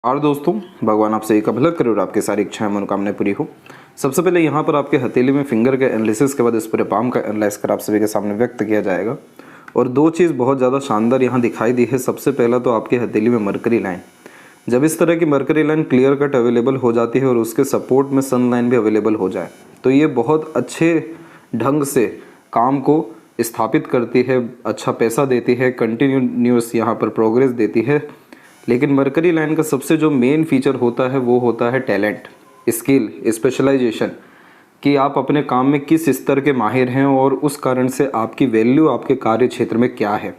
और दोस्तों, भगवान आपसे एक भला करे और आपकी सारी इच्छाएं मनोकामनाएं पूरी हो। सबसे पहले यहाँ पर आपके हथेली में फिंगर के एनालिसिस के बाद इस पूरे पाम का एनालाइज कर आप सभी के सामने व्यक्त किया जाएगा। और दो चीज़ बहुत ज़्यादा शानदार यहाँ दिखाई दी है। सबसे पहला तो आपके हथेली में मरकरी लाइन, जब इस तरह की mercury line clear cut available हो जाती है और उसके सपोर्ट में सन लाइन भी अवेलेबल हो जाए तो ये बहुत अच्छे ढंग से काम को स्थापित करती है, अच्छा पैसा देती है, कंटिन्यूस यहाँ पर प्रोग्रेस देती है। लेकिन मरकरी लाइन का सबसे जो मेन फीचर होता है वो होता है टैलेंट, स्किल, स्पेशलाइजेशन, कि आप अपने काम में किस स्तर के माहिर हैं और उस कारण से आपकी वैल्यू आपके कार्य क्षेत्र में क्या है।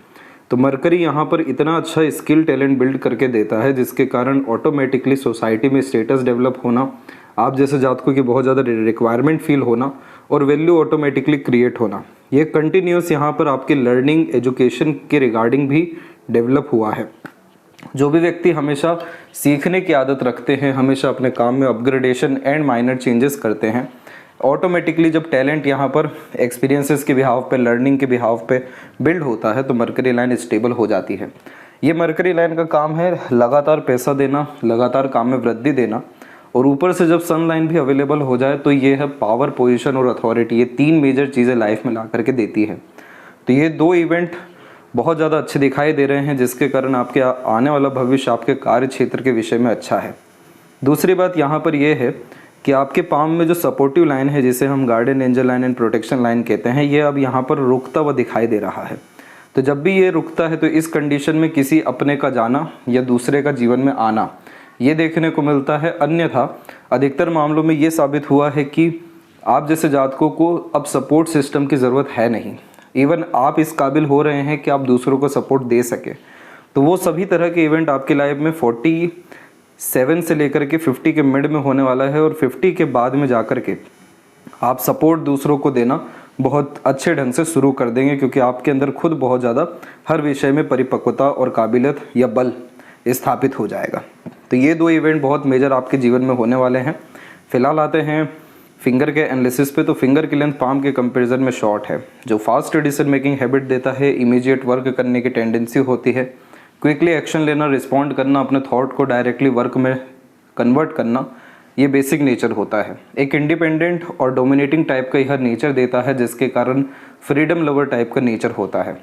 तो मरकरी यहाँ पर इतना अच्छा स्किल टैलेंट बिल्ड करके देता है जिसके कारण ऑटोमेटिकली सोसाइटी में स्टेटस डेवलप होना, आप जैसे जातकों की बहुत ज़्यादा रिक्वायरमेंट फील होना और वैल्यू ऑटोमेटिकली क्रिएट होना, ये कंटिन्यूस यहाँ पर आपकी लर्निंग एजुकेशन के रिगार्डिंग भी डेवलप हुआ है। जो भी व्यक्ति हमेशा सीखने की आदत रखते हैं, हमेशा अपने काम में अपग्रेडेशन एंड माइनर चेंजेस करते हैं, ऑटोमेटिकली जब टैलेंट यहाँ पर एक्सपीरियंसेस के बिहाव पे, लर्निंग के बिहाव पे बिल्ड होता है तो मरकरी लाइन स्टेबल हो जाती है। ये मरकरी लाइन का काम है लगातार पैसा देना, लगातार काम में वृद्धि देना, और ऊपर से जब सन लाइन भी अवेलेबल हो जाए तो ये है पावर, पोजिशन और अथॉरिटी। ये तीन मेजर चीज़ें लाइफ में ला करके देती है। तो ये दो इवेंट बहुत ज़्यादा अच्छे दिखाई दे रहे हैं जिसके कारण आपके आने वाला भविष्य आपके कार्य क्षेत्र के विषय में अच्छा है। दूसरी बात यहाँ पर यह है कि आपके पाम में जो सपोर्टिव लाइन है, जिसे हम guardian angel line and protection line कहते हैं, ये अब यहाँ पर रुकता हुआ दिखाई दे रहा है। तो जब भी ये रुकता है तो इस कंडीशन में किसी अपने का जाना या दूसरे का जीवन में आना ये देखने को मिलता है। अन्यथा अधिकतर मामलों में ये साबित हुआ है कि आप जैसे जातकों को अब सपोर्ट सिस्टम की ज़रूरत है नहीं। इवन आप इस काबिल हो रहे हैं कि आप दूसरों को सपोर्ट दे सके। तो वो सभी तरह के इवेंट आपकी लाइफ में 47 से लेकर के 50 के मिड में होने वाला है, और 50 के बाद में जाकर के आप सपोर्ट दूसरों को देना बहुत अच्छे ढंग से शुरू कर देंगे, क्योंकि आपके अंदर खुद बहुत ज़्यादा हर विषय में परिपक्वता और काबिलियत या बल स्थापित हो जाएगा। तो ये दो इवेंट बहुत मेजर आपके जीवन में होने वाले हैं। फिलहाल आते हैं फिंगर के एनालिसिस पे। तो फिंगर की लेंथ पाम के कंपैरिजन में शॉर्ट है, जो फास्ट डिसीजन मेकिंग हैबिट देता है, इमीडिएट वर्क करने की टेंडेंसी होती है, क्विकली एक्शन लेना, रिस्पॉन्ड करना, अपने थॉट को डायरेक्टली वर्क में कन्वर्ट करना, ये बेसिक नेचर होता है। एक इंडिपेंडेंट और डोमिनेटिंग टाइप का यह नेचर देता है जिसके कारण फ्रीडम लवर टाइप का नेचर होता है।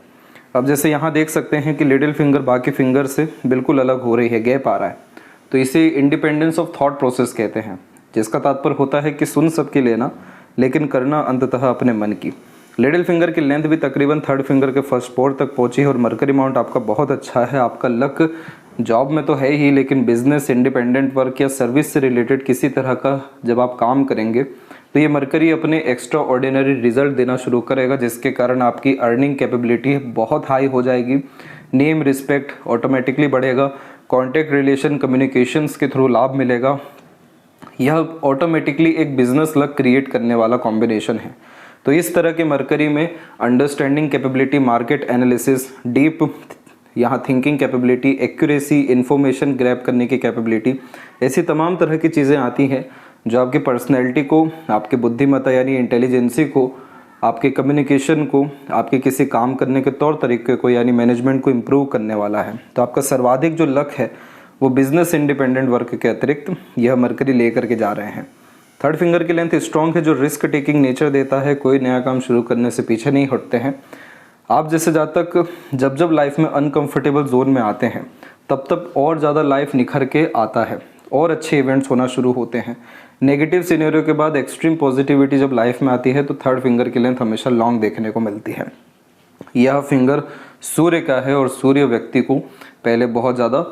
अब जैसे यहाँ देख सकते हैं कि लिटिल फिंगर बाकी फिंगर से बिल्कुल अलग हो रही है, गैप आ रहा है, तो इसे इंडिपेंडेंस ऑफ थॉट प्रोसेस कहते हैं, जिसका तात्पर्य होता है कि सुन सबकी लेना लेकिन करना अंततः अपने मन की। लिटिल फिंगर की लेंथ भी तकरीबन थर्ड फिंगर के फर्स्ट पोर तक पहुंची है और मरकरी माउंट आपका बहुत अच्छा है। आपका लक जॉब में तो है ही, लेकिन बिजनेस, इंडिपेंडेंट वर्क या सर्विस से रिलेटेड किसी तरह का जब आप काम करेंगे तो ये मरकरी अपने एक्स्ट्रा ऑर्डिनरी रिजल्ट देना शुरू करेगा, जिसके कारण आपकी अर्निंग कैपेबिलिटी बहुत हाई हो जाएगी। नेम, रिस्पेक्ट ऑटोमेटिकली बढ़ेगा, कॉन्टैक्ट, रिलेशन, कम्युनिकेशंस के थ्रू लाभ मिलेगा। यह ऑटोमेटिकली एक बिजनेस लक क्रिएट करने वाला कॉम्बिनेशन है। तो इस तरह के मरकरी में understanding capability, market analysis, deep यहाँ thinking capability, accuracy, information grab करने की कैपेबिलिटी, ऐसी तमाम तरह की चीज़ें आती हैं जो आपकी पर्सनैलिटी को, आपके बुद्धिमत्ता यानी इंटेलिजेंसी को, आपके कम्युनिकेशन को, आपके किसी काम करने के तौर तरीके को यानी मैनेजमेंट को इम्प्रूव करने वाला है। तो आपका सर्वाधिक जो लक है वो बिजनेस, इंडिपेंडेंट वर्क के अतिरिक्त यह मरकरी लेकर के जा रहे हैं। थर्ड फिंगर की लेंथ स्ट्रॉन्ग है, जो रिस्क टेकिंग नेचर देता है। कोई नया काम शुरू करने से पीछे नहीं हटते हैं। आप जैसे जातक जब जब लाइफ में अनकंफर्टेबल जोन में आते हैं तब तब और ज़्यादा लाइफ निखर के आता है और अच्छे इवेंट्स होना शुरू होते हैं। नेगेटिव सिनेरियो के बाद एक्सट्रीम पॉजिटिविटी जब लाइफ में आती है तो थर्ड फिंगर की लेंथ हमेशा लॉन्ग देखने को मिलती है। यह फिंगर सूर्य का है और सूर्य व्यक्ति को पहले बहुत ज़्यादा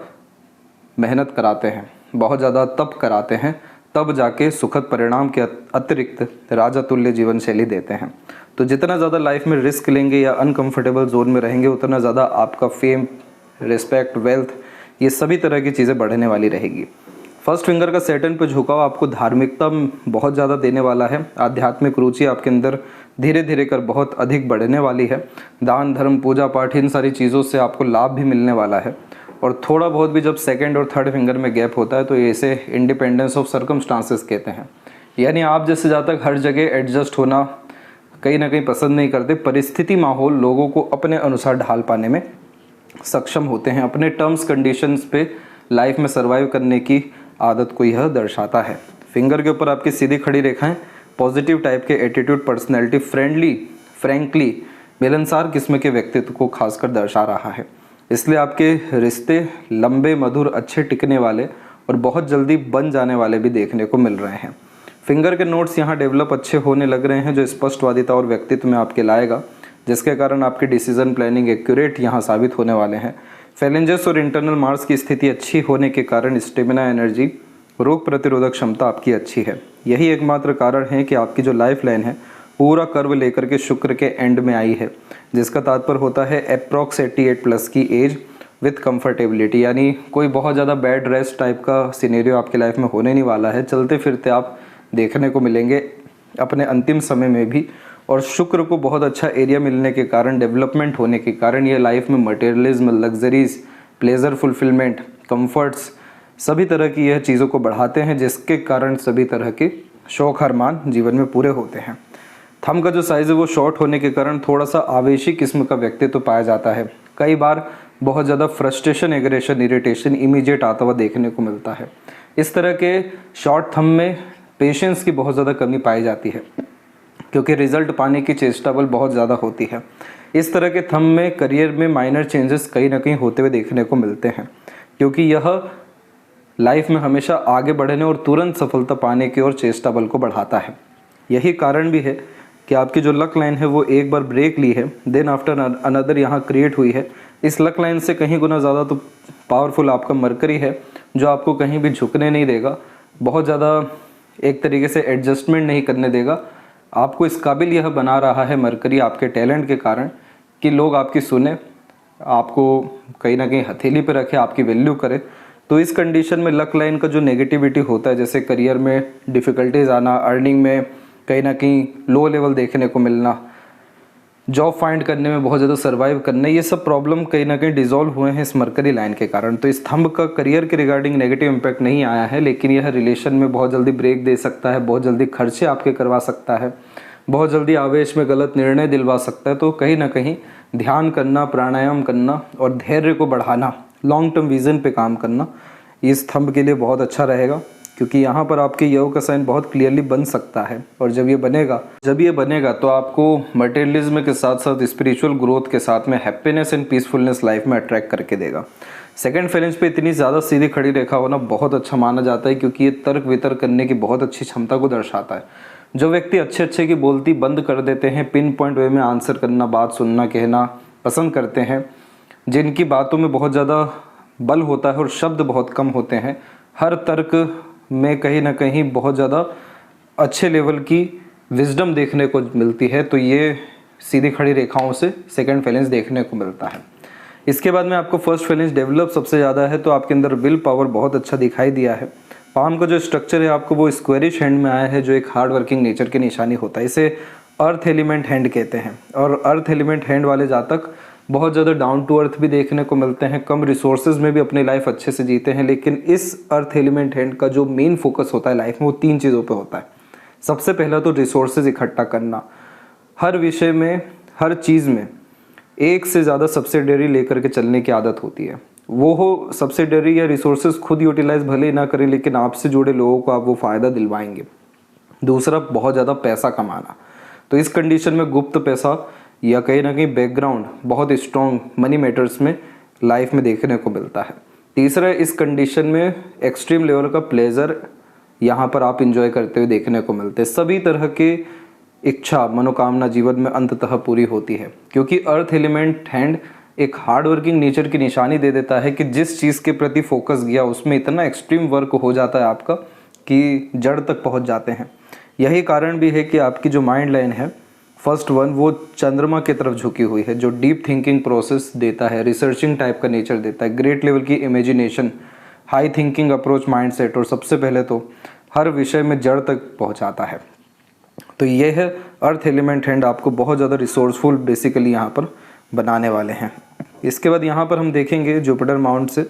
मेहनत कराते हैं, बहुत ज़्यादा तप कराते हैं, तब जाके सुखद परिणाम के अतिरिक्त राजा तुल्य जीवन शैली देते हैं। तो जितना ज़्यादा लाइफ में रिस्क लेंगे या अनकंफर्टेबल जोन में रहेंगे उतना ज़्यादा आपका फेम, रिस्पेक्ट, वेल्थ, ये सभी तरह की चीज़ें बढ़ने वाली रहेगी। फर्स्ट फिंगर का सैटर्न पे झुकाव आपको धार्मिकता बहुत ज़्यादा देने वाला है। आध्यात्मिक रुचि आपके अंदर धीरे धीरे कर बहुत अधिक बढ़ने वाली है। दान, धर्म, पूजा पाठ, इन सारी चीज़ों से आपको लाभ भी मिलने वाला है। और थोड़ा बहुत भी जब सेकंड और थर्ड फिंगर में गैप होता है तो इसे इंडिपेंडेंस ऑफ सर्कमस्टांसेस कहते हैं। यानी आप जैसे जातक हर जगह एडजस्ट होना कहीं ना कहीं पसंद नहीं करते। परिस्थिति, माहौल लोगों को अपने अनुसार ढाल पाने में सक्षम होते हैं, अपने टर्म्स कंडीशंस पे लाइफ में सर्वाइव करने की आदत को यह दर्शाता है। फिंगर के ऊपर आपकी सीधी खड़ी रेखाएं पॉजिटिव टाइप के एटीट्यूड, पर्सनैलिटी, फ्रेंडली, फ्रैंकली, मिलनसार किस्म के व्यक्तित्व को खासकर दर्शा रहा है। इसलिए आपके रिश्ते लंबे, मधुर, अच्छे टिकने वाले और बहुत जल्दी बन जाने वाले भी देखने को मिल रहे हैं। फिंगर के नोट्स यहाँ डेवलप अच्छे होने लग रहे हैं, जो स्पष्टवादिता और व्यक्तित्व में आपके लाएगा, जिसके कारण आपकी डिसीजन प्लानिंग एक्यूरेट यहाँ साबित होने वाले हैं। फैलेंजेस और इंटरनल मार्स की स्थिति अच्छी होने के कारण स्टेमिना, एनर्जी, रोग प्रतिरोधक क्षमता आपकी अच्छी है। यही एकमात्र कारण है कि आपकी जो लाइफ लाइन है पूरा कर्व लेकर के शुक्र के एंड में आई है, जिसका तात्पर्य होता है अप्रॉक्स 88 प्लस की एज विथ कंफर्टेबिलिटी, यानी कोई बहुत ज़्यादा बेड रेस्ट टाइप का सिनेरियो आपकी लाइफ में होने नहीं वाला है। चलते फिरते आप देखने को मिलेंगे अपने अंतिम समय में भी। और शुक्र को बहुत अच्छा एरिया मिलने के कारण, डेवलपमेंट होने के कारण ये लाइफ में materialism, luxuries, pleasure, fulfilment, comforts, सभी तरह की यह चीज़ों को बढ़ाते हैं, जिसके कारण सभी तरह के शौक अरमान जीवन में पूरे होते हैं। थंब का जो साइज़ है वो शॉर्ट होने के कारण थोड़ा सा आवेशी किस्म का व्यक्तित्व पाया जाता है। कई बार बहुत ज़्यादा फ्रस्ट्रेशन, एग्रेशन, इरिटेशन इमीडिएट आता हुआ देखने को मिलता है। इस तरह के शॉर्ट थंब में पेशेंस की बहुत ज़्यादा कमी पाई जाती है, क्योंकि रिजल्ट पाने की चेष्टा बल बहुत ज़्यादा होती है। इस तरह के थंब में करियर में माइनर चेंजेस कहीं ना कहीं होते हुए देखने को मिलते हैं, क्योंकि यह लाइफ में हमेशा आगे बढ़ने और तुरंत सफलता पाने की ओर चेष्टा बल को बढ़ाता है। यही कारण भी है कि आपकी जो लक लाइन है वो एक बार ब्रेक ली है, देन आफ्टर अनदर यहाँ क्रिएट हुई है। इस लक लाइन से कहीं गुना ज़्यादा तो पावरफुल आपका मरकरी है, जो आपको कहीं भी झुकने नहीं देगा, बहुत ज़्यादा एक तरीके से एडजस्टमेंट नहीं करने देगा। आपको इस काबिल यह बना रहा है मरकरी आपके टैलेंट के कारण कि लोग आपकी सुने, आपको कहीं ना कहीं हथेली पर रखे, आपकी वैल्यू करे। तो इस कंडीशन में लक लाइन का जो नेगेटिविटी होता है, जैसे करियर में डिफ़िकल्टीज आना, अर्निंग में कहीं ना कहीं लो लेवल देखने को मिलना, जॉब फाइंड करने में बहुत ज़्यादा सर्वाइव करने, ये सब प्रॉब्लम कहीं ना कहीं डिजॉल्व हुए हैं इस मरकरी लाइन के कारण। तो इस थंब का करियर के रिगार्डिंग नेगेटिव इम्पैक्ट नहीं आया है, लेकिन यह रिलेशन में बहुत जल्दी ब्रेक दे सकता है, बहुत जल्दी खर्चे आपके करवा सकता है, बहुत जल्दी आवेश में गलत निर्णय दिलवा सकता है। तो कहीं ना कहीं ध्यान करना, प्राणायाम करना और धैर्य को बढ़ाना, लॉन्ग टर्म विजन पे काम करना इस थंब के लिए बहुत अच्छा रहेगा, क्योंकि यहाँ पर आपके योग का साइन बहुत क्लियरली बन सकता है। और जब ये बनेगा तो आपको मटेरियलिज्म के साथ साथ स्पिरिचुअल ग्रोथ के साथ में हैप्पीनेस एंड पीसफुलनेस लाइफ में अट्रैक्ट करके देगा। सेकंड फेलेंज पे इतनी ज़्यादा सीधी खड़ी रेखा होना बहुत अच्छा माना जाता है, क्योंकि ये तर्क वितर्क करने की बहुत अच्छी क्षमता को दर्शाता है। जो व्यक्ति अच्छे की बोलती बंद कर देते हैं, पिन पॉइंट वे में आंसर करना, बात सुनना, कहना पसंद करते हैं, जिनकी बातों में बहुत ज़्यादा बल होता है और शब्द बहुत कम होते हैं, हर तर्क में कहीं ना कहीं बहुत ज़्यादा अच्छे लेवल की विजडम देखने को मिलती है, तो ये सीधी खड़ी रेखाओं से सेकंड फेलेंज देखने को मिलता है। इसके बाद में आपको फर्स्ट फेलेंज डेवलप सबसे ज़्यादा है, तो आपके अंदर विल पावर बहुत अच्छा दिखाई दिया है। पाम का जो स्ट्रक्चर है आपको वो स्क्वेरिश हैंड में आया है, जो एक हार्ड वर्किंग नेचर की निशानी होता है। इसे अर्थ एलिमेंट हैंड कहते हैं, और अर्थ एलिमेंट हैंड वाले जातक बहुत ज़्यादा डाउन टू अर्थ भी देखने को मिलते हैं, कम रिसोर्सेज में भी अपनी लाइफ अच्छे से जीते हैं। लेकिन इस अर्थ एलिमेंट हैंड का जो मेन फोकस होता है लाइफ में, वो 3 चीज़ों पे होता है। सबसे पहला तो रिसोर्सेज इकट्ठा करना, हर विषय में, हर चीज़ में एक से ज़्यादा सब्सिडरी लेकर के चलने की आदत होती है। वो हो सब्सिडरी या रिसोर्सेज खुद यूटिलाइज भले ही ना करें, लेकिन आपसे जुड़े लोगों को आप वो फ़ायदा दिलवाएंगे। दूसरा, बहुत ज़्यादा पैसा कमाना, तो इस कंडीशन में गुप्त पैसा या कहीं ना कहीं बैकग्राउंड बहुत स्ट्रॉन्ग मनी मैटर्स में लाइफ में देखने को मिलता है। तीसरा, इस कंडीशन में एक्सट्रीम लेवल का प्लेजर यहाँ पर आप इंजॉय करते हुए देखने को मिलते हैं। सभी तरह के इच्छा, मनोकामना जीवन में अंततः पूरी होती है, क्योंकि अर्थ एलिमेंट हैंड एक हार्ड वर्किंग नेचर की निशानी दे देता है कि जिस चीज़ के प्रति फोकस गया उसमें इतना एक्सट्रीम वर्क हो जाता है आपका कि जड़ तक पहुँच जाते हैं। यही कारण भी है कि आपकी जो माइंड लाइन है फर्स्ट वन, वो चंद्रमा की तरफ झुकी हुई है, जो डीप थिंकिंग प्रोसेस देता है, रिसर्चिंग टाइप का नेचर देता है, ग्रेट लेवल की imagination, high thinking approach, mindset, और सबसे पहले तो हर विषय में जड़ तक पहुंचाता है। तो ये है अर्थ एलिमेंट हैंड, आपको बहुत ज़्यादा रिसोर्सफुल बेसिकली यहाँ पर बनाने वाले हैं। इसके बाद यहाँ पर हम देखेंगे जुपिटर माउंट से।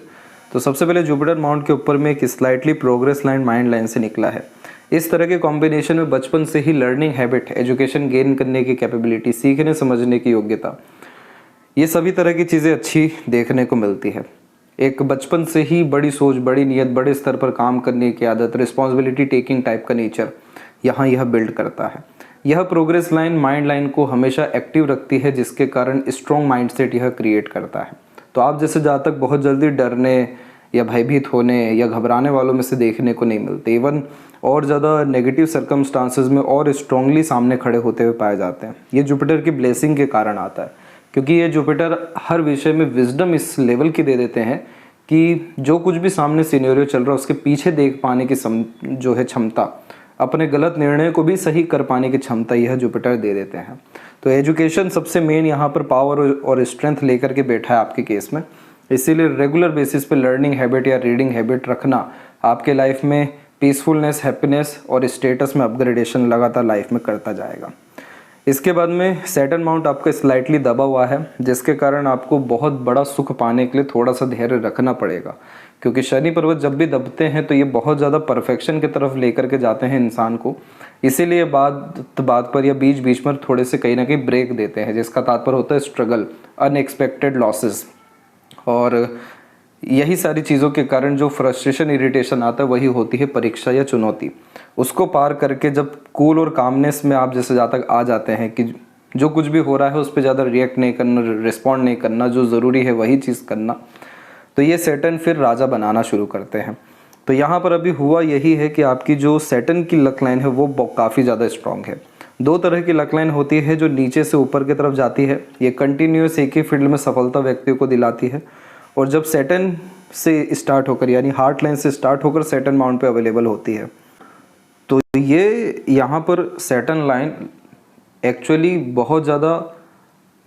तो सबसे पहले जुपिटर माउंट के ऊपर में एक slightly progress line mind line से निकला है। इस तरह के कॉम्बिनेशन में बचपन से ही लर्निंग हैबिट, एजुकेशन गेन करने की कैपेबिलिटी, सीखने समझने की योग्यता, ये सभी तरह की चीज़ें अच्छी देखने को मिलती है। एक बचपन से ही बड़ी सोच, बड़ी नीयत, बड़े स्तर पर काम करने की आदत, रिस्पॉन्सिबिलिटी टेकिंग टाइप का नेचर यहाँ यह बिल्ड करता है। यह प्रोग्रेस लाइन माइंड लाइन को हमेशा एक्टिव रखती है, जिसके कारण स्ट्रॉन्ग माइंडसेट यह क्रिएट करता है। तो आप जैसे जातक बहुत जल्दी डरने या भयभीत होने या घबराने वालों में से देखने को नहीं मिलते, इवन और ज़्यादा नेगेटिव सर्कमस्टांसेस में और स्ट्रांगली सामने खड़े होते हुए पाए जाते हैं। ये जुपिटर की ब्लेसिंग के कारण आता है, क्योंकि ये जुपिटर हर विषय में विजडम इस लेवल की दे देते हैं कि जो कुछ भी सामने सिनेरियो चल रहा है उसके पीछे देख पाने की जो है क्षमता, अपने गलत निर्णय को भी सही कर पाने की क्षमता यह जुपिटर दे देते हैं। तो एजुकेशन सबसे मेन यहाँ पर पावर और स्ट्रेंथ लेकर के बैठा है आपके केस में, इसीलिए रेगुलर बेसिस पे लर्निंग हैबिट या रीडिंग हैबिट रखना आपके लाइफ में पीसफुलनेस, हैप्पीनेस और स्टेटस में अपग्रेडेशन लगातार लाइफ में करता जाएगा। इसके बाद में सैटर्न माउंट आपका स्लाइटली दबा हुआ है, जिसके कारण आपको बहुत बड़ा सुख पाने के लिए थोड़ा सा धैर्य रखना पड़ेगा, क्योंकि शनि पर्वत जब भी दबते हैं तो ये बहुत ज़्यादा परफेक्शन की तरफ लेकर के जाते हैं इंसान को, इसीलिए बात पर या बीच बीच में थोड़े से कहीं ना कहीं ब्रेक देते हैं, जिसका तात्पर्य होता है स्ट्रगल, अनएक्सपेक्टेड लॉसेस। और यही सारी चीज़ों के कारण जो फ्रस्ट्रेशन, इरिटेशन आता है वही होती है परीक्षा या चुनौती। उसको पार करके जब कूल और कामनेस में आप जैसे जातक आ जाते हैं कि जो कुछ भी हो रहा है उस पर ज़्यादा रिएक्ट नहीं करना, रिस्पॉन्ड नहीं करना, जो ज़रूरी है वही चीज़ करना, तो ये सैटर्न फिर राजा बनाना शुरू करते हैं। तो यहाँ पर अभी हुआ यही है कि आपकी जो सैटर्न की लक लाइन है वो काफ़ी ज़्यादा स्ट्रॉन्ग है। दो तरह की लक लाइन होती है, जो नीचे से ऊपर की तरफ जाती है, ये कंटिन्यूस एक ही फील्ड में सफलता व्यक्तियों को दिलाती है, और जब सैटर्न से स्टार्ट होकर यानी हार्ट लाइन से स्टार्ट होकर सैटर्न माउंट पे अवेलेबल होती है, तो ये यहाँ पर सैटर्न लाइन एक्चुअली बहुत ज़्यादा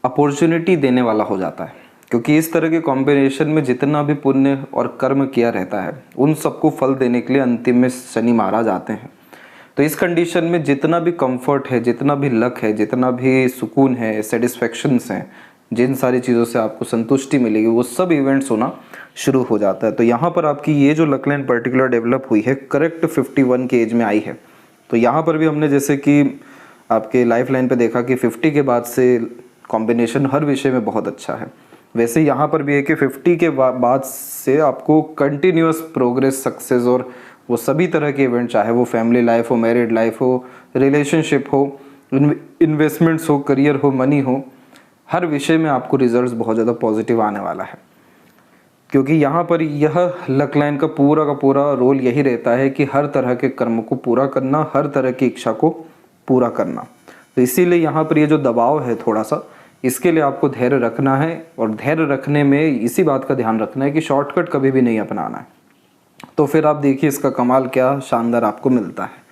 अपॉर्चुनिटी देने वाला हो जाता है, क्योंकि इस तरह के कॉम्बिनेशन में जितना भी पुण्य और कर्म किया रहता है उन सबको फल देने के लिए अंतिम में शनि महाराज आते हैं। तो इस कंडीशन में जितना भी कंफर्ट है, जितना भी लक है, जितना भी सुकून है, सेटिस्फैक्शंस हैं, जिन सारी चीज़ों से आपको संतुष्टि मिलेगी, वो सब इवेंट्स होना शुरू हो जाता है। तो यहाँ पर आपकी ये जो लक लाइन पर्टिकुलर डेवलप हुई है करेक्ट 51 की एज में आई है। तो यहाँ पर भी हमने जैसे कि आपके लाइफ लाइन पे देखा कि 50 के बाद से कॉम्बिनेशन हर विषय में बहुत अच्छा है, वैसे यहाँ पर भी है कि 50 के बाद से आपको कंटिन्यूअस प्रोग्रेस, सक्सेस और वो सभी तरह के इवेंट, चाहे वो फैमिली लाइफ हो, मैरिड लाइफ हो, रिलेशनशिप हो, इन्वेस्टमेंट्स हो, करियर हो, मनी हो, हर विषय में आपको रिजल्ट्स बहुत ज़्यादा पॉजिटिव आने वाला है। क्योंकि यहाँ पर यह लक लाइन का पूरा रोल यही रहता है कि हर तरह के कर्म को पूरा करना, हर तरह की इच्छा को पूरा करना। तो इसीलिए यहाँ पर ये जो दबाव है थोड़ा सा, इसके लिए आपको धैर्य रखना है, और धैर्य रखने में इसी बात का ध्यान रखना है कि शॉर्टकट कभी भी नहीं अपनाना है। तो फिर आप देखिए इसका कमाल क्या शानदार आपको मिलता है।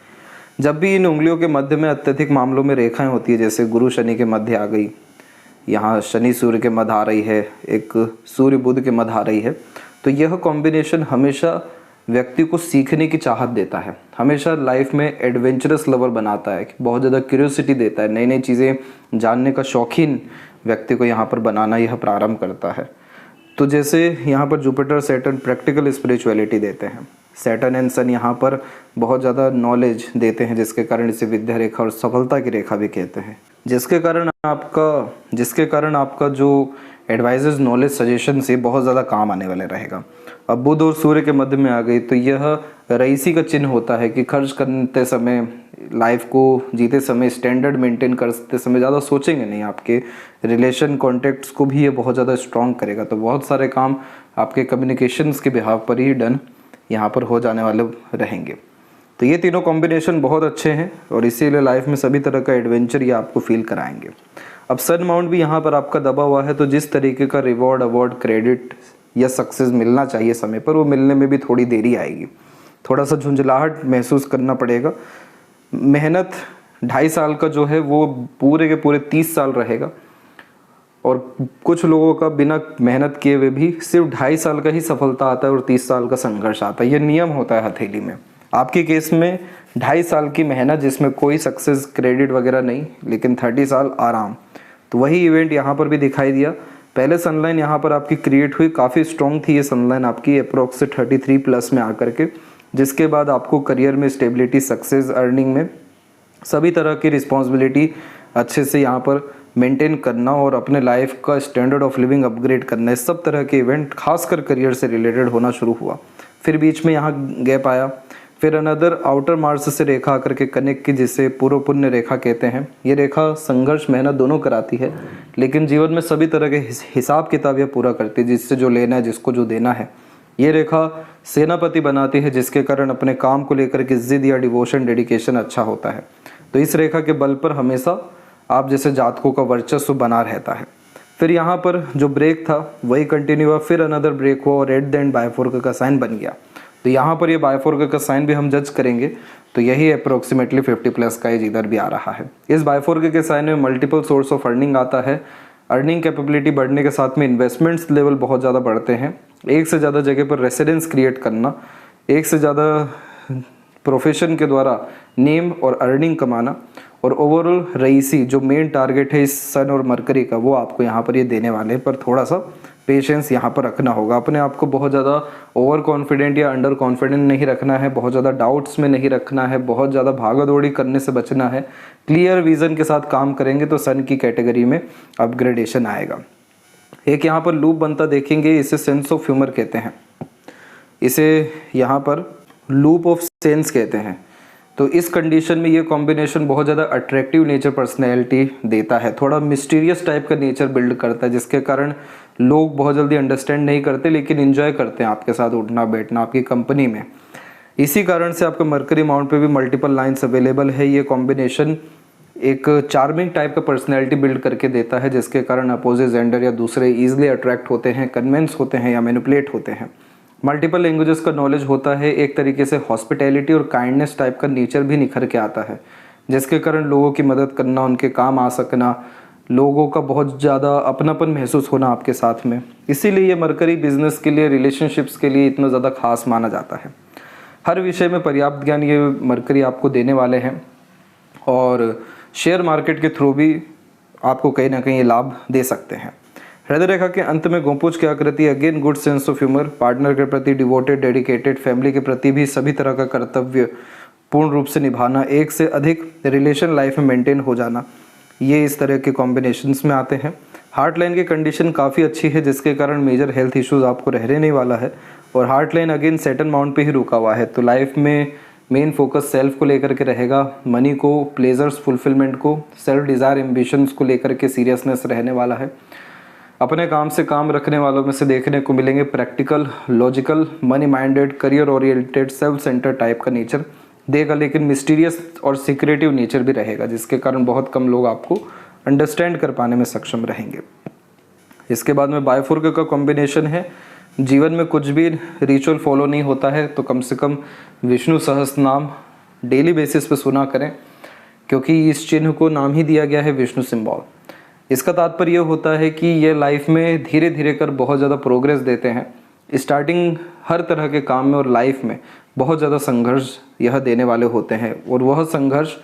जब भी इन उंगलियों के मध्य में अत्यधिक मामलों में रेखाएं होती है, जैसे गुरु शनि के मध्य आ गई, यहाँ शनि सूर्य के मध्य आ रही है, एक सूर्य बुध के मध्य आ रही है, तो यह कॉम्बिनेशन हमेशा व्यक्ति को सीखने की चाहत देता है, हमेशा लाइफ में एडवेंचरस लवर बनाता है, बहुत ज़्यादा क्यूरियोसिटी देता है, नई नई चीज़ें जानने का शौकीन व्यक्ति को यहाँ पर बनाना यह प्रारंभ करता है। तो जैसे यहाँ पर जुपिटर, सैटर्न प्रैक्टिकल स्पिरिचुअलिटी देते हैं, सैटर्न एंड सन यहाँ पर बहुत ज़्यादा नॉलेज देते हैं, जिसके कारण इसे विद्या रेखा और सफलता की रेखा भी कहते हैं, जिसके कारण आपका जो एडवाइजर्स, नॉलेज, सजेशन से बहुत ज़्यादा काम आने वाले रहेगा। अब बुध और सूर्य के मध्य में आ गई, तो यह रईसी का चिन्ह होता है कि खर्च करते समय, लाइफ को जीते समय, स्टैंडर्ड मेंटेन करते समय ज़्यादा सोचेंगे नहीं, आपके रिलेशन कॉन्टेक्ट्स को भी ये बहुत ज़्यादा स्ट्रॉन्ग करेगा। तो बहुत सारे काम आपके कम्युनिकेशंस के बिहाव पर ही डन यहाँ पर हो जाने वाले रहेंगे। तो ये तीनों कॉम्बिनेशन बहुत अच्छे हैं, और इसीलिए लाइफ में सभी तरह का एडवेंचर ये आपको फील कराएंगे। अब सन माउंट भी यहाँ पर आपका दबा हुआ है, तो जिस तरीके का रिवॉर्ड, अवार्ड, क्रेडिट या सक्सेस मिलना चाहिए समय पर, वो मिलने में भी थोड़ी देरी आएगी, थोड़ा सा झुंझलाहट महसूस करना पड़ेगा। मेहनत 2.5 साल का जो है वो पूरे के पूरे 30 साल रहेगा, और कुछ लोगों का बिना मेहनत किए हुए भी सिर्फ 2.5 साल का ही सफलता आता है और 30 साल का संघर्ष आता है। ये नियम होता है हथेली में। आपके केस में 2.5 साल की मेहनत जिसमें कोई सक्सेस, क्रेडिट वगैरह नहीं, लेकिन 30 साल आराम, तो वही इवेंट यहाँ पर भी दिखाई दिया। पहले सनलाइन यहाँ पर आपकी क्रिएट हुई, काफ़ी स्ट्रॉन्ग थी ये सनलाइन आपकी, अप्रोक्स 33 प्लस में आकर के, जिसके बाद आपको करियर में स्टेबिलिटी, सक्सेस, अर्निंग में सभी तरह की रिस्पॉन्सिबिलिटी अच्छे से यहाँ पर मेंटेन करना और अपने लाइफ का स्टैंडर्ड ऑफ लिविंग अपग्रेड करना, इस सब तरह के इवेंट खासकर करियर से रिलेटेड होना शुरू हुआ। फिर बीच में यहाँ गैप आया, फिर अनदर आउटर मार्स से रेखा आकर के कनेक्ट की, जिसे पूर्व पुण्य रेखा कहते हैं। ये रेखा संघर्ष मेहनत दोनों कराती है, लेकिन जीवन में सभी तरह के हिसाब किताब यह पूरा करती है, जिससे जो लेना है, जिसको जो देना है। ये रेखा सेनापति बनाती है, जिसके कारण अपने काम को लेकर के जिद या डिवोशन, डेडिकेशन अच्छा होता है। तो इस रेखा के बल पर हमेशा आप जैसे जातकों का वर्चस्व बना रहता है। फिर यहाँ पर जो ब्रेक था वही कंटिन्यू हुआ, फिर अनदर ब्रेक हुआ और एट द एंड बायफोर्क का साइन बन गया। तो यहाँ पर ये बायफोर्क का साइन भी हम जज करेंगे तो यही अप्रोक्सीमेटली 50+ का एज इधर भी आ रहा है। इस बायफोर्क के साइन में मल्टीपल सोर्स ऑफ अर्निंग आता है। अर्निंग कैपेबिलिटी बढ़ने के साथ में इन्वेस्टमेंट्स लेवल बहुत ज़्यादा बढ़ते हैं। एक से ज़्यादा जगह पर रेसिडेंस क्रिएट करना, एक से ज़्यादा प्रोफेशन के द्वारा नेम और अर्निंग कमाना, और ओवरऑल रईसी जो मेन टारगेट है इस सन और मरकरी का, वो आपको यहाँ पर ये देने वाले हैं। पर थोड़ा सा पेशेंस यहाँ पर रखना होगा। अपने आप को बहुत ज़्यादा ओवर कॉन्फिडेंट या अंडर कॉन्फिडेंट नहीं रखना है, बहुत ज़्यादा डाउट्स में नहीं रखना है, बहुत ज़्यादा भागा दौड़ी करने से बचना है। क्लियर विज़न के साथ काम करेंगे तो सन की कैटेगरी में अपग्रेडेशन आएगा। एक यहाँ पर लूप बनता देखेंगे, इसे सेंस ऑफ ह्यूमर कहते हैं, इसे यहाँ पर लूप ऑफ सेंस कहते हैं। तो इस कंडीशन में ये कॉम्बिनेशन बहुत ज़्यादा अट्रैक्टिव नेचर पर्सनैलिटी देता है, थोड़ा मिस्टीरियस टाइप का नेचर बिल्ड करता है, जिसके कारण लोग बहुत जल्दी अंडरस्टैंड नहीं करते लेकिन इन्जॉय करते हैं आपके साथ उठना बैठना आपकी कंपनी में। इसी कारण से आपका मरकरी माउंट पे भी मल्टीपल लाइन्स अवेलेबल है। ये कॉम्बिनेशन एक चार्मिंग टाइप का पर्सनैलिटी बिल्ड करके देता है, जिसके कारण अपोजिट जेंडर या दूसरे ईजिली अट्रैक्ट होते हैं, कन्विंस होते हैं या मैनिपुलेट होते हैं। मल्टीपल लैंग्वेजेस का नॉलेज होता है। एक तरीके से हॉस्पिटैलिटी और काइंडनेस टाइप का नेचर भी निखर के आता है, जिसके कारण लोगों की मदद करना, उनके काम आ सकना, लोगों का बहुत ज़्यादा अपनापन महसूस होना आपके साथ में। इसीलिए ये मरकरी बिजनेस के लिए, रिलेशनशिप्स के लिए इतना ज़्यादा खास माना जाता है। हर विषय में पर्याप्त ज्ञान ये मरकरी आपको देने वाले हैं और शेयर मार्केट के थ्रू भी आपको कहीं ना कहीं ये लाभ दे सकते हैं। हृदय रेखा के अंत में गोपुज की आकृति, again good sense of humour, partner के प्रति डिवोटेड, डेडिकेटेड, फैमिली के प्रति भी सभी तरह का कर्तव्य पूर्ण रूप से निभाना, एक से अधिक रिलेशन लाइफ में मेंटेन हो जाना, ये इस तरह के कॉम्बिनेशंस में आते हैं। हार्ट लाइन की कंडीशन काफ़ी अच्छी है, जिसके कारण मेजर हेल्थ इश्यूज आपको रहने नहीं वाला है। और heart line again Saturn mount पे ही रुका हुआ है, तो लाइफ में मेन फोकस सेल्फ को लेकर के रहेगा, मनी को, प्लेजर्स, फुलफिलमेंट को, सेल्फ डिज़ायर, एम्बिशंस को लेकर के सीरियसनेस रहने वाला है। अपने काम से काम रखने वालों में से देखने को मिलेंगे practical, logical, money minded, career oriented, self centre type का नेचर देगा, लेकिन मिस्टीरियस और सीक्रेटिव नेचर भी रहेगा, जिसके कारण बहुत कम लोग आपको अंडरस्टैंड कर पाने में सक्षम रहेंगे। इसके बाद में बायफोर्क का कॉम्बिनेशन है। जीवन में कुछ भी रिचुअल फॉलो नहीं होता है तो कम से कम विष्णु सहस्त्र नाम डेली बेसिस पे सुना करें, क्योंकि इस चिन्ह को नाम ही दिया गया है विष्णु सिंबल। इसका तात्पर्य यह होता है कि ये लाइफ में धीरे धीरे कर बहुत ज़्यादा प्रोग्रेस देते हैं। स्टार्टिंग हर तरह के काम में और लाइफ में बहुत ज़्यादा संघर्ष यह देने वाले होते हैं, और वह संघर्ष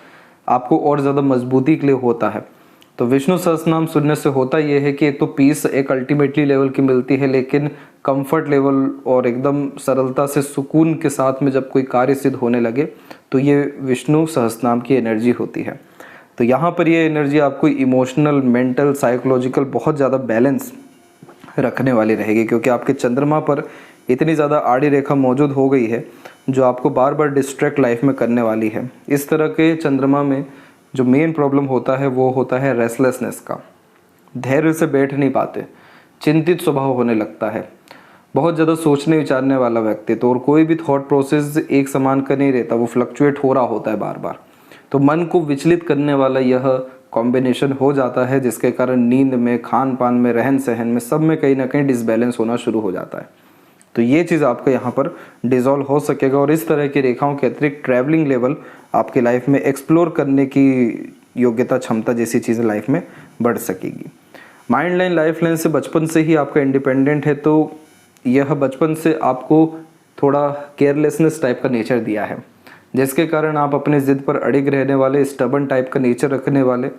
आपको और ज़्यादा मजबूती के लिए होता है। तो विष्णु सहस्त्रनाम सुनने से होता यह है कि एक तो पीस एक अल्टीमेटली लेवल की मिलती है, लेकिन कंफर्ट लेवल और एकदम सरलता से सुकून के साथ में जब कोई कार्य सिद्ध होने लगे तो ये विष्णु सहस्त्रनाम की एनर्जी होती है। तो यहाँ पर ये एनर्जी आपको इमोशनल, मेंटल, साइकोलॉजिकल बहुत ज़्यादा बैलेंस रखने वाली रहेगी, क्योंकि आपके चंद्रमा पर इतनी ज़्यादा आड़ी रेखा मौजूद हो गई है जो आपको बार बार डिस्ट्रैक्ट लाइफ में करने वाली है। इस तरह के चंद्रमा में जो मेन प्रॉब्लम होता है वो होता है रेस्टलेसनेस का। धैर्य से बैठ नहीं पाते, चिंतित स्वभाव होने लगता है, बहुत ज़्यादा सोचने विचारने वाला व्यक्तित्व, और कोई भी थॉट प्रोसेस एक समान का नहीं रहता, वो फ्लक्चुएट हो रहा होता है बार बार। तो मन को विचलित करने वाला यह कॉम्बिनेशन हो जाता है, जिसके कारण नींद में, खान पान में, रहन सहन में, सब में कहीं ना कहीं डिसबैलेंस होना शुरू हो जाता है। तो ये चीज़ आपका यहाँ पर डिज़ोल्व हो सकेगा, और इस तरह की रेखाओं के अतिरिक्त ट्रैवलिंग लेवल आपकी लाइफ में एक्सप्लोर करने की योग्यता, क्षमता जैसी चीज़ें लाइफ में बढ़ सकेगी। माइंड लाइन, लाइफ लाइन से बचपन से ही आपका इंडिपेंडेंट है, तो यह बचपन से आपको थोड़ा केयरलेसनेस टाइप का नेचर दिया है, जिसके कारण आप अपने ज़िद पर अड़िग रहने वाले, स्टबन टाइप का नेचर रखने वाले,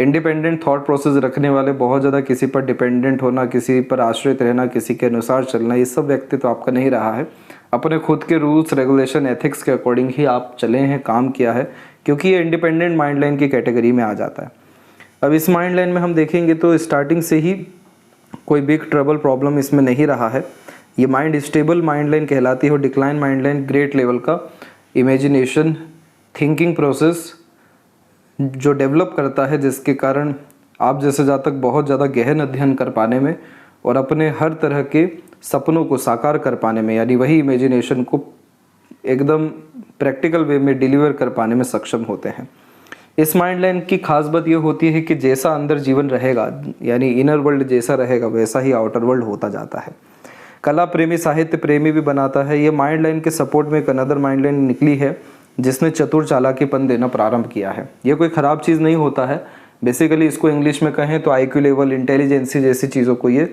इंडिपेंडेंट थॉट प्रोसेस रखने वाले, बहुत ज़्यादा किसी पर डिपेंडेंट होना, किसी पर आश्रित रहना, किसी के अनुसार चलना, ये सब व्यक्ति तो आपका नहीं रहा है। अपने खुद के रूल्स, रेगुलेशन, एथिक्स के अकॉर्डिंग ही आप चले हैं, काम किया है, क्योंकि ये इंडिपेंडेंट माइंड लाइन की कैटेगरी में आ जाता है। अब इस माइंड लाइन में हम देखेंगे तो स्टार्टिंग से ही कोई बिग ट्रबल प्रॉब्लम इसमें नहीं रहा है। ये माइंड स्टेबल माइंड लाइन कहलाती है और decline mind line great level का इमेजिनेशन थिंकिंग प्रोसेस जो डेवलप करता है, जिसके कारण आप जैसे जातक बहुत ज़्यादा गहन अध्ययन कर पाने में और अपने हर तरह के सपनों को साकार कर पाने में, यानी वही इमेजिनेशन को एकदम प्रैक्टिकल वे में डिलीवर कर पाने में सक्षम होते हैं। इस माइंड लाइन की खास बात यह होती है कि जैसा अंदर जीवन रहेगा, यानी इनर वर्ल्ड जैसा रहेगा वैसा ही आउटर वर्ल्ड होता जाता है। कला प्रेमी साहित्य प्रेमी भी बनाता है। ये माइंड लाइन के सपोर्ट में एक अनदर माइंड लाइन निकली है जिसने चतुर चालाकीपन देना प्रारंभ किया है। ये कोई ख़राब चीज़ नहीं होता है। बेसिकली इसको इंग्लिश में कहें तो IQ लेवल, इंटेलिजेंसी जैसी चीज़ों को ये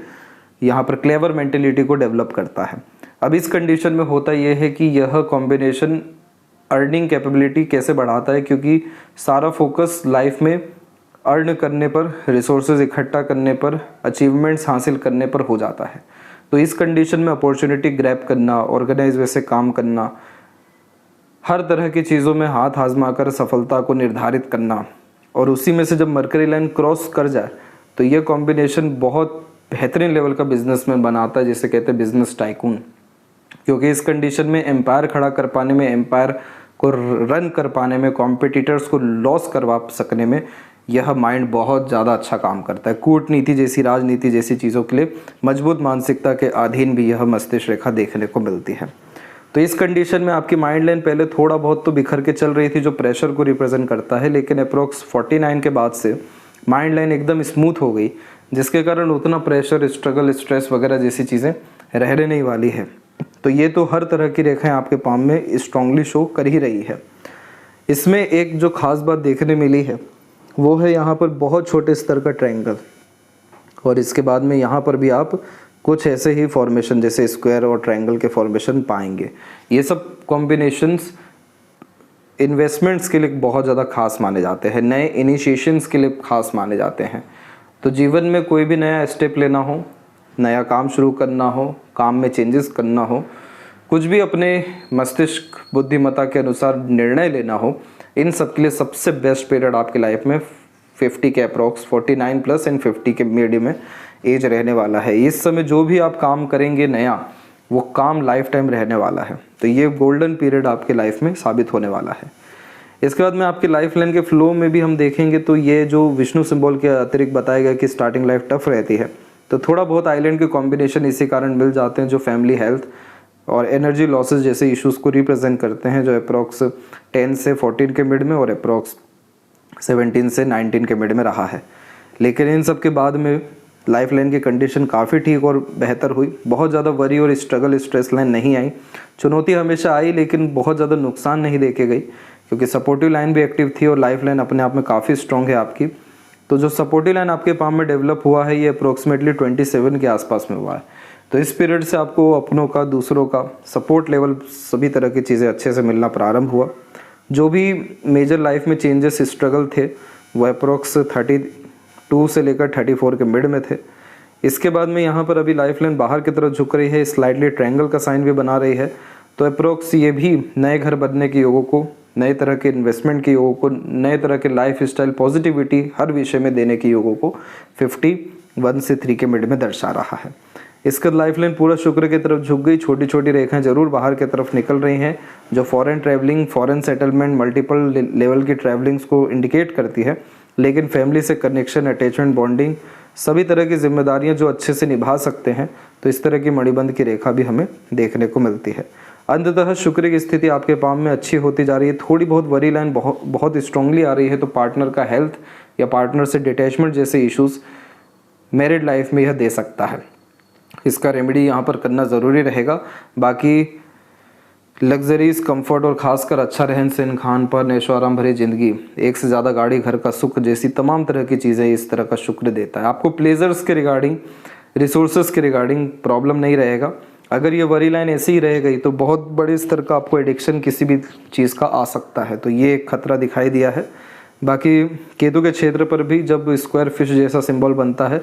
यहाँ पर क्लेवर मेंटेलिटी को डेवलप करता है। अब इस कंडीशन में होता यह है कि यह कॉम्बिनेशन अर्निंग कैपेबिलिटी कैसे बढ़ाता है, क्योंकि सारा फोकस लाइफ में अर्न करने पर, रिसोर्सेज इकट्ठा करने पर, अचीवमेंट्स हासिल करने पर हो जाता है। तो इस कंडीशन में अपॉर्चुनिटी ग्रैब करना, ऑर्गेनाइज वैसे काम करना, हर तरह की चीज़ों में हाथ आजमाकर सफलता को निर्धारित करना, और उसी में से जब मरकरी लाइन क्रॉस कर जाए तो ये कॉम्बिनेशन बहुत बेहतरीन लेवल का बिजनेसमैन बनाता है, जिसे कहते हैं बिजनेस टाइकून। क्योंकि इस कंडीशन में एम्पायर खड़ा कर पाने में, एम्पायर को रन कर पाने में, कॉम्पिटिटर्स को लॉस करवा सकने में यह माइंड बहुत ज़्यादा अच्छा काम करता है। कूटनीति जैसी, राजनीति जैसी चीज़ों के लिए मजबूत मानसिकता के अधीन भी यह मस्तिष्क रेखा देखने को मिलती है। तो इस कंडीशन में आपकी माइंड लाइन पहले थोड़ा बहुत तो बिखर के चल रही थी, जो प्रेशर को रिप्रेजेंट करता है, लेकिन अप्रोक्स 49 के बाद से माइंड लाइन एकदम स्मूथ हो गई, जिसके कारण उतना प्रेशर, स्ट्रगल, स्ट्रेस वगैरह जैसी चीज़ें रहने नहीं वाली है। तो ये तो हर तरह की रेखाएं आपके पाम में स्ट्रांगली शो कर ही रही है। इसमें एक जो खास बात देखने मिली है वो है यहाँ पर बहुत छोटे स्तर का ट्रायंगल, और इसके बाद में यहाँ पर भी आप कुछ ऐसे ही फॉर्मेशन जैसे स्क्वायर और ट्रायंगल के फॉर्मेशन पाएंगे। ये सब कॉम्बिनेशंस इन्वेस्टमेंट्स के लिए बहुत ज़्यादा खास माने जाते हैं, नए इनिशिएशंस के लिए खास माने जाते हैं। तो जीवन में कोई भी नया स्टेप लेना हो, नया काम शुरू करना हो, काम में चेंजेस करना हो, कुछ भी अपने मस्तिष्क बुद्धिमत्ता के अनुसार निर्णय लेना हो, इन सब के लिए सबसे बेस्ट पीरियड आपकी लाइफ में 50 के अप्रॉक्स, 49 प्लस एंड 50 के मीडियम में एज रहने वाला है। इस समय जो भी आप काम करेंगे नया, वो काम लाइफ टाइम रहने वाला है। तो ये गोल्डन पीरियड आपके लाइफ में साबित होने वाला है। इसके बाद में आपकी लाइफ लाइन के फ्लो में भी हम देखेंगे तो ये जो विष्णु सिंबल के अतिरिक्त बताया गया कि स्टार्टिंग लाइफ टफ रहती है, तो थोड़ा बहुत आइलैंड के कॉम्बिनेशन इसी कारण मिल जाते हैं, जो फैमिली हेल्थ और एनर्जी लॉसेस जैसे इश्यूज़ को रिप्रेजेंट करते हैं, जो अप्रॉक्स 10 से 14 के मिड में और अप्रॉक्स 17 से 19 के मिड में रहा है। लेकिन इन सब के बाद में लाइफ लाइन की कंडीशन काफ़ी ठीक और बेहतर हुई। बहुत ज़्यादा वरी और स्ट्रगल, स्ट्रेस लाइन नहीं आई। चुनौती हमेशा आई, लेकिन बहुत ज़्यादा नुकसान नहीं देके गई, क्योंकि सपोर्टिव लाइन भी एक्टिव थी और लाइफ लाइन अपने आप में काफ़ी स्ट्रॉन्ग है आपकी। तो जो सपोर्टिव लाइन आपके पाम में डेवलप हुआ है, ये अप्रोक्सीमेटली 27 के आसपास में हुआ है। तो इस पीरियड से आपको अपनों का, दूसरों का सपोर्ट लेवल, सभी तरह की चीज़ें अच्छे से मिलना प्रारंभ हुआ। जो भी मेजर लाइफ में चेंजेस, स्ट्रगल थे, वो अप्रोक्स 32 से लेकर 34 के मिड में थे। इसके बाद में यहाँ पर अभी लाइफ लाइन बाहर की तरफ झुक रही है, स्लाइडली ट्रायंगल का साइन भी बना रही है। तो अप्रोक्स ये भी नए घर बनने के योगों को, नए तरह के इन्वेस्टमेंट के योगों को, नए तरह के लाइफ स्टाइल पॉजिटिविटी हर विषय में देने के योगों को 51 से 3 के मिड में दर्शा रहा है। इसका लाइफ लाइन पूरा शुक्र की तरफ झुक गई। छोटी छोटी रेखाएं जरूर बाहर की तरफ निकल रही हैं, जो foreign travelling, foreign settlement, multiple level की ट्रैवलिंग्स को इंडिकेट करती है। लेकिन फैमिली से कनेक्शन, अटैचमेंट, बॉन्डिंग, सभी तरह की जिम्मेदारियां जो अच्छे से निभा सकते हैं, तो इस तरह की मणिबंध की रेखा भी हमें देखने को मिलती है। अंततः शुक्र की स्थिति आपके पाम में अच्छी होती जा रही है। थोड़ी बहुत वरी लाइन बहुत स्ट्रांगली आ रही है, तो पार्टनर का हेल्थ या पार्टनर से डिटैचमेंट जैसे इश्यूज मैरिड लाइफ में यह दे सकता है। इसका रेमेडी यहाँ पर करना ज़रूरी रहेगा। बाकी लग्जरीज, कंफर्ट और खासकर अच्छा रहन सहन, खान पान, ऐशो आराम भरी जिंदगी, एक से ज़्यादा गाड़ी, घर का सुख जैसी तमाम तरह की चीज़ें इस तरह का शुक्र देता है। आपको प्लेजर्स के रिगार्डिंग, रिसोर्सेज के रिगार्डिंग प्रॉब्लम नहीं रहेगा। अगर ये वरी लाइन ऐसी ही रह गई तो बहुत बड़े स्तर का आपको एडिक्शन किसी भी चीज़ का आ सकता है, तो ये एक खतरा दिखाई दिया है। बाकी केतु के क्षेत्र पर भी जब स्क्वायर फिश जैसा सिंबल बनता है,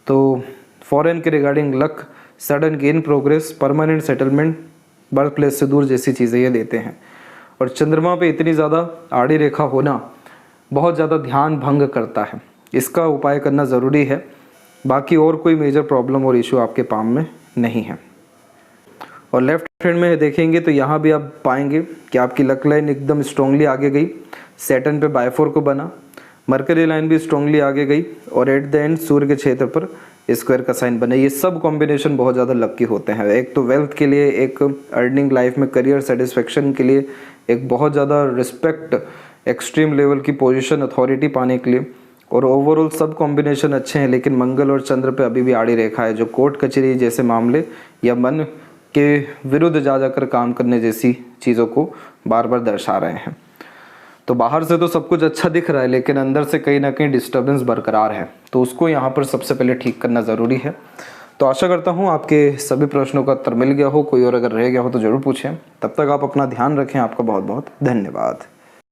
तो फॉरेन के regarding luck, sudden gain, progress, permanent settlement, birth place से दूर जैसी चीज़ें ये देते हैं। और चंद्रमा पे इतनी ज़्यादा आड़ी रेखा होना बहुत ज़्यादा ध्यान भंग करता है। इसका उपाय करना ज़रूरी है। बाकी और कोई मेजर प्रॉब्लम और इशू आपके पाम में नहीं है। और लेफ्ट हैंड में देखेंगे तो यहाँ भी आप पाएंगे कि आपकी लक लाइन एकदम स्ट्रांगली आगे गई, सैटर्न पे बाय4 को बना, मरकरी लाइन भी स्ट्रांगली आगे गई और एट द एंड सूर्य के क्षेत्र पर स्क्वायर का साइन बना। ये सब कॉम्बिनेशन बहुत ज़्यादा लकी होते हैं। एक तो वेल्थ के लिए, एक अर्निंग लाइफ में करियर सेटिस्फेक्शन के लिए, एक बहुत ज़्यादा रिस्पेक्ट, एक्सट्रीम लेवल की पोजीशन, अथॉरिटी पाने के लिए, और ओवरऑल सब कॉम्बिनेशन अच्छे हैं। लेकिन मंगल और चंद्र पे अभी भी आड़ी रेखा है, जो कोर्ट कचहरी जैसे मामले या मन के विरुद्ध जा जाकर काम करने जैसी चीज़ों को बार बार दर्शा रहे हैं। तो बाहर से तो सब कुछ अच्छा दिख रहा है, लेकिन अंदर से कहीं ना कहीं डिस्टर्बेंस बरकरार है, तो उसको यहाँ पर सबसे पहले ठीक करना ज़रूरी है। तो आशा करता हूँ आपके सभी प्रश्नों का उत्तर मिल गया हो। कोई और अगर रह गया हो तो ज़रूर पूछें। तब तक आप अपना ध्यान रखें। आपका बहुत बहुत धन्यवाद।